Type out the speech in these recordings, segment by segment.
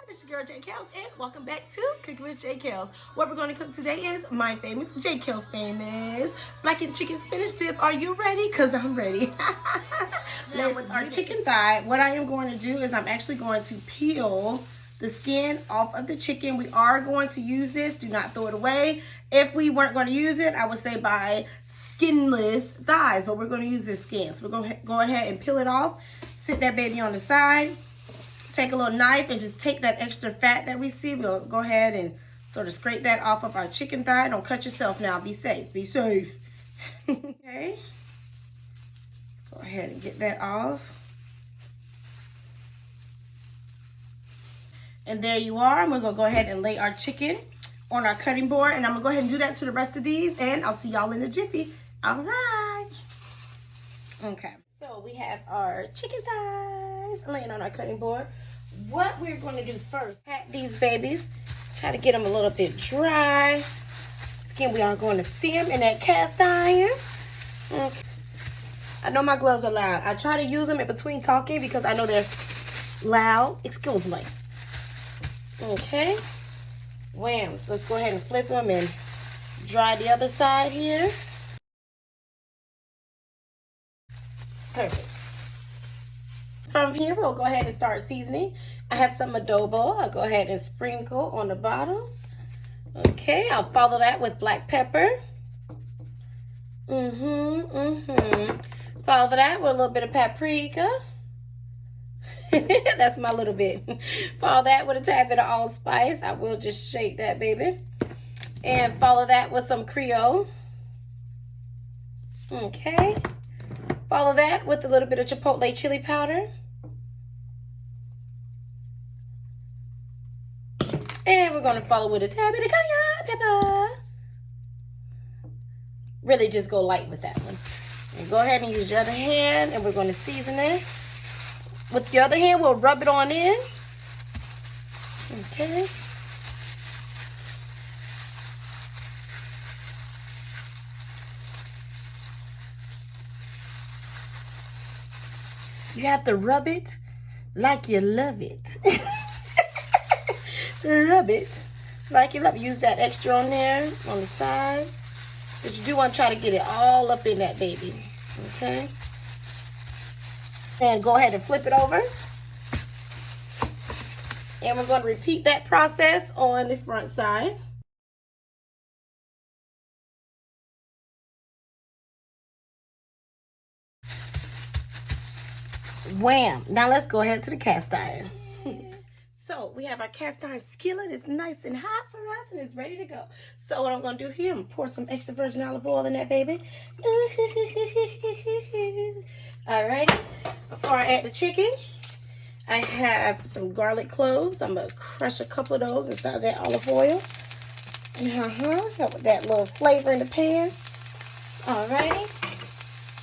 It's your girl JKellz and welcome back to Cooking with JKellz. What we're going to cook today is my famous JKellz famous blackened chicken spinach dip. Are you ready? Because I'm ready. Now with our chicken thigh, what I am going to do is I'm actually going to peel the skin off of the chicken. We are going to use this. Do not throw it away. If we weren't going to use it, I would say buy skinless thighs, but we're going to use this skin. So we're going to go ahead and peel it off. Sit that baby on the side. Take a little knife and just take that extra fat that we see. We'll go ahead and sort of scrape that off of our chicken thigh. Don't cut yourself now. Be safe. Be safe. Okay. Go ahead and get that off. And there you are. And we're going to go ahead and lay our chicken on our cutting board. And I'm going to go ahead and do that to the rest of these. And I'll see y'all in a jiffy. All right. Okay. So we have our chicken thighs laying on our cutting board. What we're going to do first, pat these babies, try to get them a little bit dry. Again, we are going to see them in that cast iron. Okay. I know my gloves are loud. I try to use them in between talking because I know they're loud. Excuse me. Okay. Wham. So let's go ahead and flip them and dry the other side here. Perfect. From here, we'll go ahead and start seasoning. I have some adobo. I'll go ahead and sprinkle on the bottom. Okay, I'll follow that with black pepper. Follow that with a little bit of paprika. That's my little bit. Follow that with a tad bit of allspice. I will just shake that, baby. And follow that with some Creole. Okay. Follow that with a little bit of chipotle chili powder. And we're going to follow with a tad bit of cayenne pepper. Really just go light with that one. And go ahead and use your other hand and we're going to season it. With your other hand, we'll rub it on in. Okay. You have to rub it like you love it. Rub it like you love it. Use that extra on there, on the side. But you do want to try to get it all up in that baby. Okay? And go ahead and flip it over. And we're going to repeat that process on the front side. Wham! Now let's go ahead to the cast iron. So we have our cast iron skillet. It's nice and hot for us and it's ready to go. So what I'm going to do here, I'm going to pour some extra virgin olive oil in that baby. Alrighty. Before I add the chicken, I have some garlic cloves. I'm going to crush a couple of those inside of that olive oil. Help with that little flavor in the pan. Alrighty.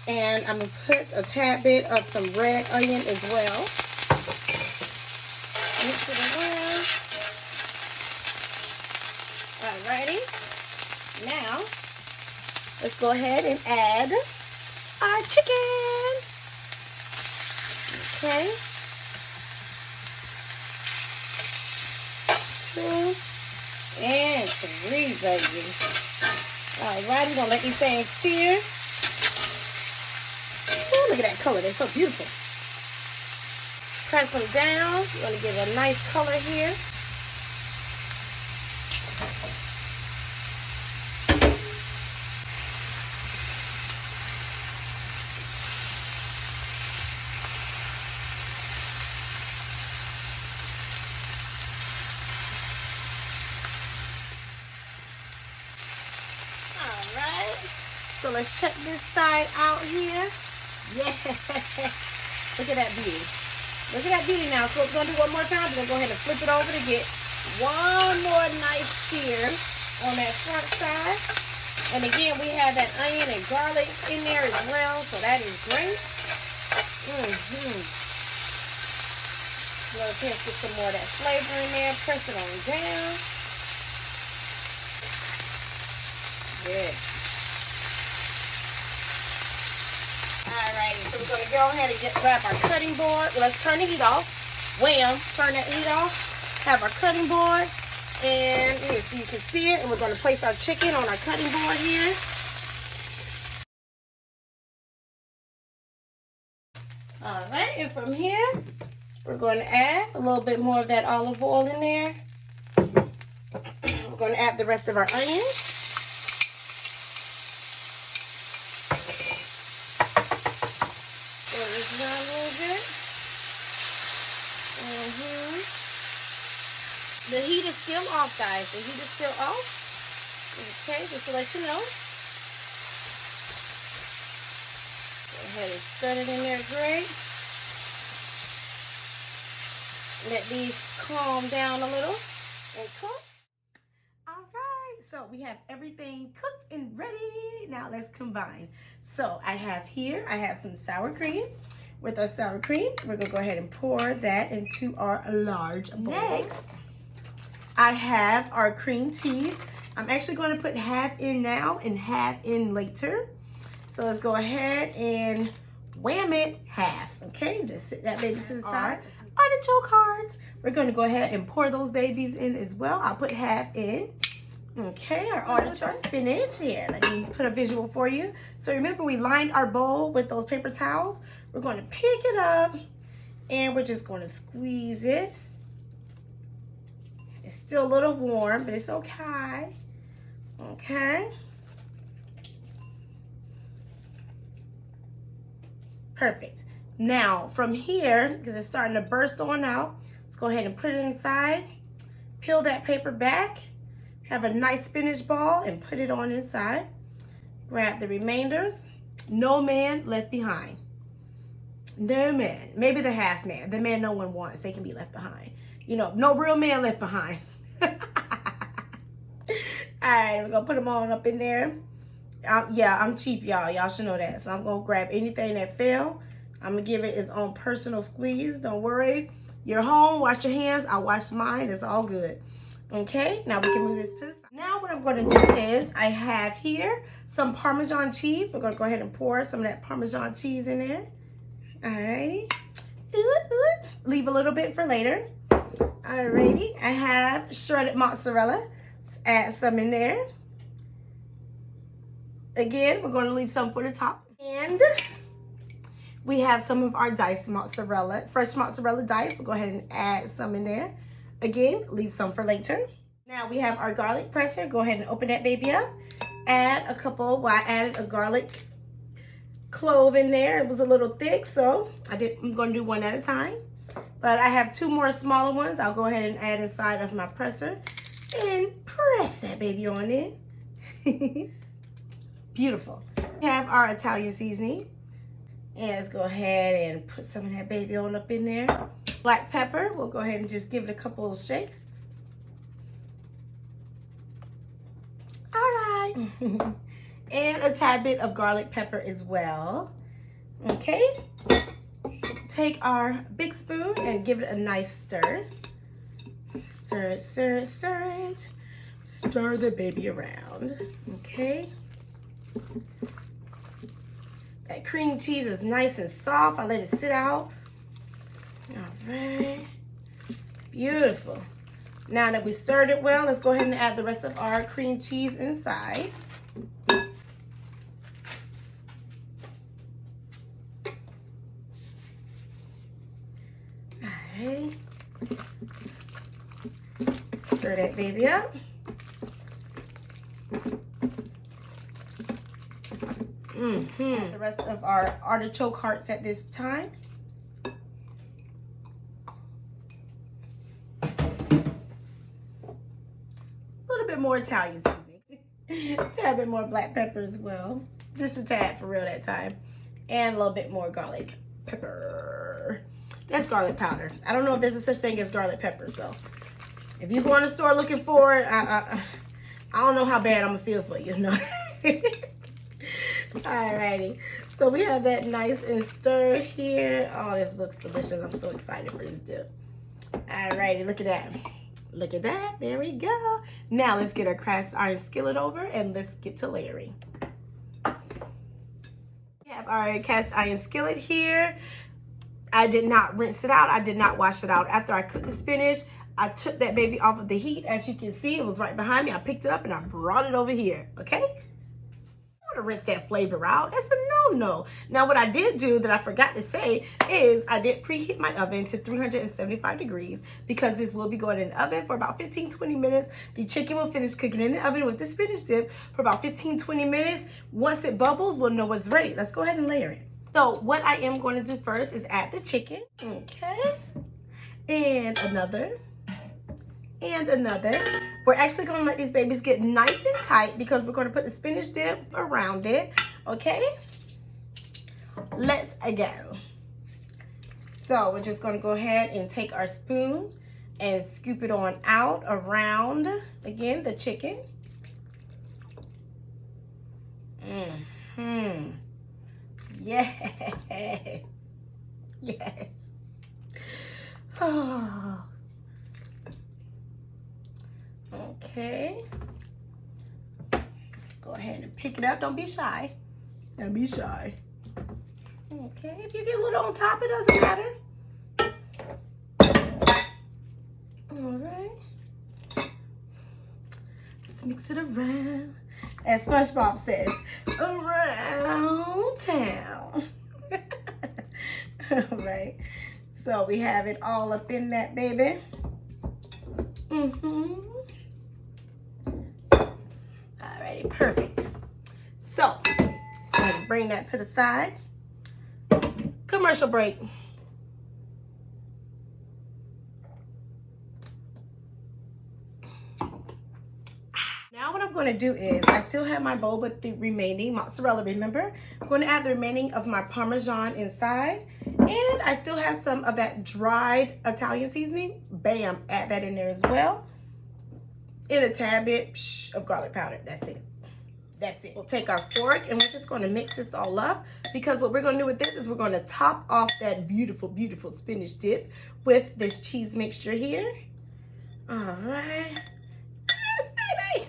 And I'm going to put a tad bit of some red onion as well. Mix it around. Alrighty. Now, let's go ahead and add our chicken. Okay. 2 and 3, baby. Alright, we're going to let these things sear. Oh, look at that color. They're so beautiful. Press them down. You want to give it a nice color here. Alright. So let's check this side out here. Yeah. Look at that beauty. Look at that beauty now. So what we're going to do one more time. We're going to go ahead and flip it over to get one more nice sear on that front side. And again, we have that onion and garlic in there as well. So that is great. Let's get some more of that flavor in there. Press it on down. Good. Alrighty, so we're going to go ahead and grab our cutting board. Let's turn the heat off. Wham! Turn that heat off. Have our cutting board. And here, so you can see it. And we're going to place our chicken on our cutting board here. All right, and from here, we're going to add a little bit more of that olive oil in there. We're going to add the rest of our onions. Stir this down a little bit. The heat is still off, guys. The heat is still off. Okay, just to let you know. Go ahead and stir it in there great. Let these calm down a little and cook. All right, so we have everything cooked and ready. Now let's combine. So I have some sour cream. With our sour cream, we're gonna go ahead and pour that into our large bowl. Next, I have our cream cheese. I'm actually going to put half in now and half in later. So let's go ahead and wham it half. Okay, just sit that baby to the side. Artichoke hearts. We're going to go ahead and pour those babies in as well. I'll put half in. Okay, our artichoke spinach here. Let me put a visual for you. So remember, we lined our bowl with those paper towels. We're going to pick it up and we're just going to squeeze it. It's still a little warm, but it's okay. Okay. Perfect. Now, from here, because it's starting to burst on out, let's go ahead and put it inside. Peel that paper back. Have a nice spinach ball and put it on inside. Grab the remainders. No man left behind. No man. Maybe the half man. The man no one wants. They can be left behind. You know, no real man left behind. All right, we're going to put them all up in there. Yeah, I'm cheap, y'all. Y'all should know that. So I'm going to grab anything that fell. I'm going to give it its own personal squeeze. Don't worry. You're home. Wash your hands. I wash mine. It's all good. Okay, now we can move this to the side. Now what I'm going to do is I have here some Parmesan cheese. We're going to go ahead and pour some of that Parmesan cheese in there. All righty. Leave a little bit for later. Alrighty, I have shredded mozzarella. Let's add some in there. Again, we're going to leave some for the top. And we have some of our diced mozzarella, fresh mozzarella diced. We'll go ahead and add some in there. Again, leave some for later. Now we have our garlic presser. Go ahead and open that baby up. Add a couple, well, I added a garlic clove in there. It was a little thick, so I'm going to do one at a time. But I have two more smaller ones. I'll go ahead and add inside of my presser and press that baby on in. Beautiful. We have our Italian seasoning. And let's go ahead and put some of that baby on up in there. Black pepper. We'll go ahead and just give it a couple of shakes. All right. And a tad bit of garlic pepper as well. Okay. Take our big spoon and give it a nice stir. Stir it, stir it, stir it. Stir the baby around. Okay. That cream cheese is nice and soft. I let it sit out. All right. Beautiful. Now that we stirred it well, let's go ahead and add the rest of our cream cheese inside. Alrighty. Stir that baby up. The rest of our artichoke hearts at this time. A little bit more Italian seasoning. A tad bit more black pepper as well. Just a tad for real that time. And a little bit more garlic pepper. That's garlic powder. I don't know if there's a such thing as garlic pepper, so if you go in the store looking for it, I don't know how bad I'm gonna feel for you, no. Alrighty, so we have that nice and stirred here. Oh, this looks delicious. I'm so excited for this dip. Alrighty, look at that. Look at that. There we go. Now let's get our cast iron skillet over and let's get to layering. We have our cast iron skillet here. I did not rinse it out. I did not wash it out. After I cooked the spinach, I took that baby off of the heat. As you can see, it was right behind me. I picked it up and I brought it over here, okay? I want to rinse that flavor out. That's a no-no. Now, what I did do that I forgot to say is I did preheat my oven to 375 degrees because this will be going in the oven for about 15-20 minutes. The chicken will finish cooking in the oven with the spinach dip for about 15-20 minutes. Once it bubbles, we'll know it's ready. Let's go ahead and layer it. So what I am going to do first is add the chicken, okay? And another. And another. We're actually going to let these babies get nice and tight because we're going to put the spinach dip around it, okay? Let's go. So we're just going to go ahead and take our spoon and scoop it on out around, again, the chicken. Yes. Yes. Oh. Okay. Let's go ahead and pick it up. Don't be shy. Don't be shy. Okay. If you get a little on top, it doesn't matter. All right. Let's mix it around. As SpongeBob says, around town. All right. So we have it all up in that baby. Alrighty, perfect. So let's go ahead and bring that to the side. Commercial break. Now what I'm going to do is, I still have my bowl with the remaining mozzarella, remember? I'm going to add the remaining of my Parmesan inside. And I still have some of that dried Italian seasoning. Bam, add that in there as well. And a tad bit of garlic powder. That's it. That's it. We'll take our fork and we're just going to mix this all up, because what we're going to do with this is we're going to top off that beautiful, beautiful spinach dip with this cheese mixture here. All right. Yes, baby.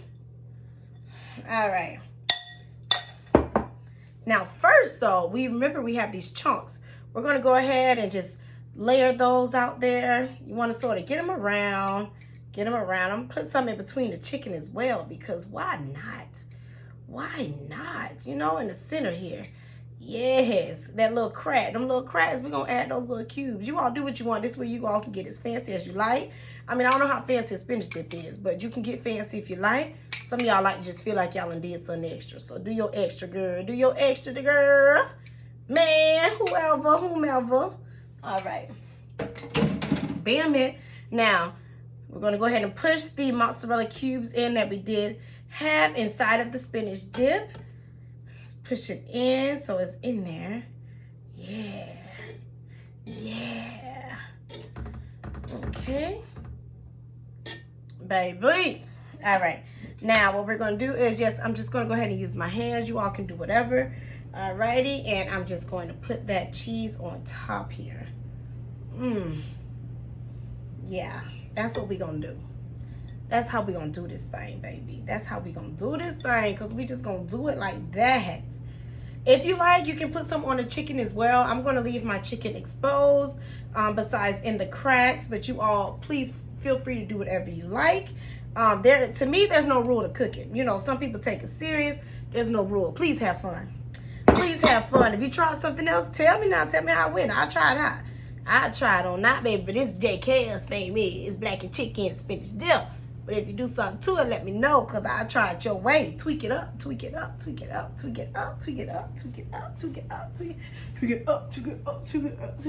All right. Now, first though, remember we have these chunks. We're going to go ahead and just layer those out there. You want to sort of get them around. Get them around. I'm going to put some in between the chicken as well, because why not? Why not? You know, in the center here. Yes, that little crack. Them little cracks, we're going to add those little cubes. You all do what you want. This way you all can get as fancy as you like. I mean, I don't know how fancy a spinach dip is, but you can get fancy if you like. Some of y'all like to just feel like y'all done did something extra. So do your extra, girl. Do your extra, girl. Man, whomever. All right. Bam it. Now, we're going to go ahead and push the mozzarella cubes in that we did have inside of the spinach dip. Let's push it in so it's in there. Yeah. Yeah. Okay. Baby. All right. Now, what we're going to do is I'm just going to go ahead and use my hands. You all can do whatever. Alrighty, and I'm just going to put that cheese on top here. Yeah, that's what we're gonna do. That's how we're gonna do this thing, baby. That's how we're gonna do this thing, because we just gonna do it like that. If you like, you can put some on the chicken as well. I'm gonna leave my chicken exposed, besides in the cracks, but you all, please feel free to do whatever you like. To me, there's no rule to cooking. You know, some people take it serious. There's no rule. Please have fun. Please have fun. If you try something else, tell me now. Tell me how it went. I'll try it out. I tried on that, baby, but this JKellz famous. It's blackened chicken, spinach dip. But if you do something to it, let me know, because I try it your way. Tweak it up, tweak it up, tweak it up, tweak it up, tweak it up, tweak it up, tweak it up, tweak it up, tweak it up, tweak it up.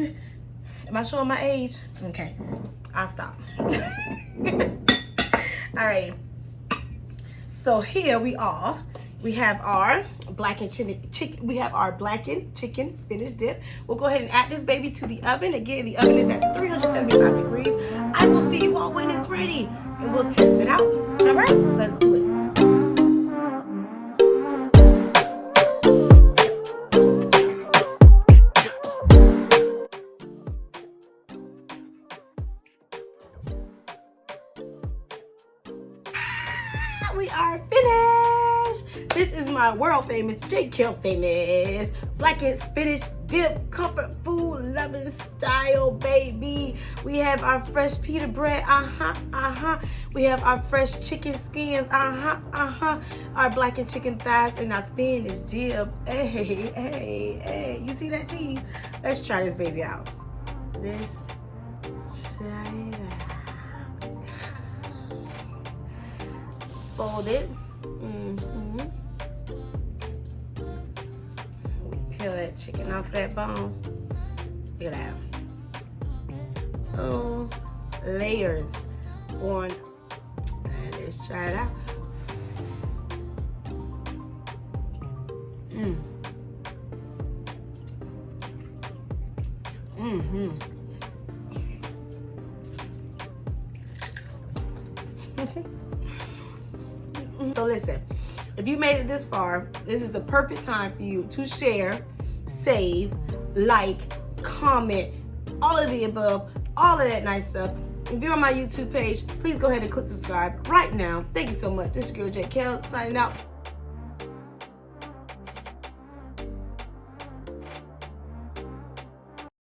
Am I showing my age? Okay, I'll stop. Alrighty. So here we are. We have our blackened chicken. We have our blackened chicken spinach dip. We'll go ahead and add this baby to the oven. Again, the oven is at 375 degrees. I will see you all when it's ready, and we'll test it out. All right, let's do it. We are finished. This is my world famous, JKellz famous blackened spinach dip comfort food loving style, baby. We have our fresh pita bread, we have our fresh chicken skins, our blackened chicken thighs, and our spinach dip. Hey, you see that cheese? Let's try this baby out. Let's try it out. Fold it. Peel that chicken off that bone. Look at that. Oh, layers on. Let's try it out. So listen, if you made it this far, this is the perfect time for you to share, save, like, comment, all of the above, all of that nice stuff. If you're on my YouTube page, please go ahead and click subscribe right now. Thank you so much. This is your girl JKellz signing out.